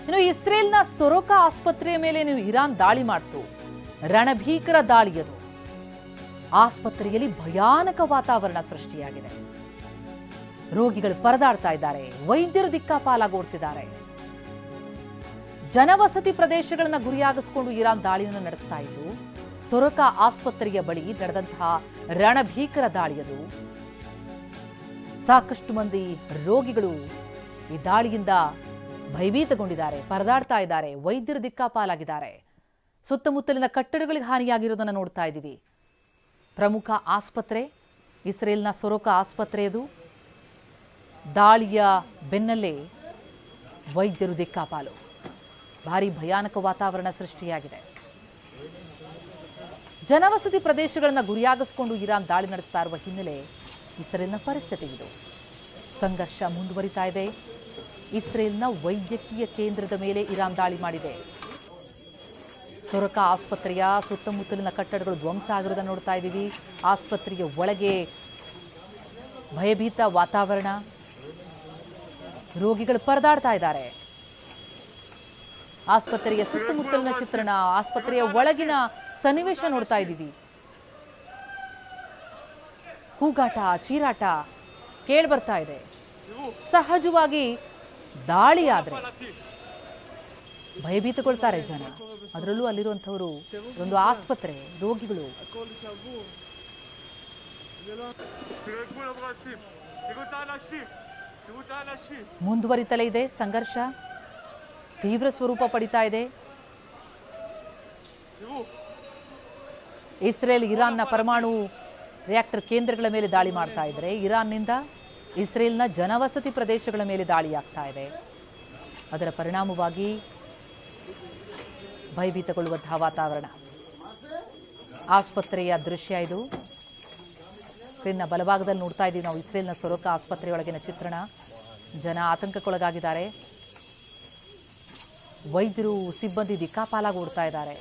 ಇನ್ನು ಇಸ್ರೇಲ್ನ ಸೊರೊಕಾ ಆಸ್ಪತ್ರೆಯ ಮೇಲೆ ಇರಾನ್ ದಾಳಿ ಮಾಡ್ತು. ರಣಭೀಕರ ದಾಳಿಯದು. ಆಸ್ಪತ್ರೆಯಲ್ಲಿ ಭಯಾನಕ ವಾತಾವರಣ ಸೃಷ್ಟಿಯಾಗಿದೆ. ರೋಗಿಗಳು ಪರದಾಡ್ತಾ ಇದ್ದಾರೆ, ವೈದ್ಯರು ದಿಕ್ಕಾಪಾಲಾಗೋಡ್ತಿದ್ದಾರೆ. ಜನವಸತಿ ಪ್ರದೇಶಗಳನ್ನು ಗುರಿಯಾಗಿಸಿಕೊಂಡು ಇರಾನ್ ದಾಳಿಯನ್ನು ನಡೆಸ್ತಾ ಇದ್ದು, ಸೊರೊಕಾ ಆಸ್ಪತ್ರೆಯ ಬಳಿ ನಡೆದಂತಹ ರಣಭೀಕರ ದಾಳಿಯದು. ಸಾಕಷ್ಟು ಮಂದಿ ರೋಗಿಗಳು ಈ ದಾಳಿಯಿಂದ ಭಯಭೀತಗೊಂಡಿದ್ದಾರೆ, ಪರದಾಡ್ತಾ ಇದ್ದಾರೆ, ವೈದ್ಯರು ದಿಕ್ಕಾಪಾಲಾಗಿದ್ದಾರೆ. ಸುತ್ತಮುತ್ತಲಿನ ಕಟ್ಟಡಗಳಿಗೆ ಹಾನಿಯಾಗಿರೋದನ್ನು ನೋಡ್ತಾ ಇದ್ದೀವಿ. ಪ್ರಮುಖ ಆಸ್ಪತ್ರೆ ಇಸ್ರೇಲ್ನ ಸೊರೊಕಾ ಆಸ್ಪತ್ರೆಯದು. ದಾಳಿಯ ಬೆನ್ನಲ್ಲೇ ವೈದ್ಯರು ದಿಕ್ಕಾಪಾಲು. ಭಾರಿ ಭಯಾನಕ ವಾತಾವರಣ ಸೃಷ್ಟಿಯಾಗಿದೆ. ಜನವಸತಿ ಪ್ರದೇಶಗಳನ್ನು ಗುರಿಯಾಗಿಸಿಕೊಂಡು ಇರಾನ್ ದಾಳಿ ನಡೆಸ್ತಾ ಇರುವ ಹಿನ್ನೆಲೆ ಇಸ್ರೇಲ್ನ ಪರಿಸ್ಥಿತಿ ಇದು. ಸಂಘರ್ಷ ಮುಂದುವರಿತಾ ಇದೆ. ಇಸ್ರೇಲ್ನ ವೈದ್ಯಕೀಯ ಕೇಂದ್ರದ ಮೇಲೆ ಇರಾನ್ ದಾಳಿ ಮಾಡಿದೆ. ಸೊರೊಕಾ ಆಸ್ಪತ್ರೆಯ ಸುತ್ತಮುತ್ತಲಿನ ಕಟ್ಟಡಗಳು ಧ್ವಂಸ ಆಗಿರೋದನ್ನು ನೋಡ್ತಾ ಇದ್ದೀವಿ. ಆಸ್ಪತ್ರೆಯ ಒಳಗೆ ಭಯಭೀತ ವಾತಾವರಣ, ರೋಗಿಗಳು ಪರದಾಡ್ತಾ ಇದ್ದಾರೆ. ಆಸ್ಪತ್ರೆಯ ಸುತ್ತಮುತ್ತಲಿನ ಚಿತ್ರಣ, ಆಸ್ಪತ್ರೆಯ ಒಳಗಿನ ಸನ್ನಿವೇಶ ನೋಡ್ತಾ ಇದ್ದೀವಿ. ಕೂಗಾಟ, ಚೀರಾಟ ಕೇಳಿ ಬರ್ತಾ ಇದೆ. ಸಹಜವಾಗಿ ದಾಳಿ ಆದ್ರೆ ಭಯಭೀತಗೊಳ್ತಾರೆ ಜನ. ಅದರಲ್ಲೂ ಅಲ್ಲಿರುವಂಥವರು ಒಂದು ಆಸ್ಪತ್ರೆ, ರೋಗಿಗಳು. ಮುಂದುವರಿತಲೇ ಇದೆ ಸಂಘರ್ಷ, ತೀವ್ರ ಸ್ವರೂಪ ಪಡಿತಾ ಇದೆ. ಇಸ್ರೇಲ್ ಇರಾನ್ನ ಪರಮಾಣು ರಿಯಾಕ್ಟರ್ ಕೇಂದ್ರಗಳ ಮೇಲೆ ದಾಳಿ ಮಾಡ್ತಾ ಇದ್ರೆ, ಇರಾನ್ನಿಂದ ಇಸ್ರೇಲ್ನ ಜನವಸತಿ ಪ್ರದೇಶಗಳ ಮೇಲೆ ದಾಳಿಯಾಗ್ತಾ ಇದೆ. ಅದರ ಪರಿಣಾಮವಾಗಿ ಭಯಭೀತಗೊಳ್ಳುವಂತಹ ವಾತಾವರಣ. ಆಸ್ಪತ್ರೆಯ ದೃಶ್ಯ ಇದು. ಸ್ಕ್ರೀನ್ನ ಬಲಭಾಗದಲ್ಲಿ ನೋಡ್ತಾ ಇದ್ದೀವಿ ನಾವು ಇಸ್ರೇಲ್ನ ಸೊರೊಕಾ ಆಸ್ಪತ್ರೆಯೊಳಗಿನ ಚಿತ್ರಣ. ಜನ ಆತಂಕಕ್ಕೊಳಗಾಗಿದ್ದಾರೆ. ವೈದ್ಯರು, ಸಿಬ್ಬಂದಿ ದಿಕ್ಕಾಪಾಲಾಗಿ ಓಡ್ತಾ ಇದ್ದಾರೆ.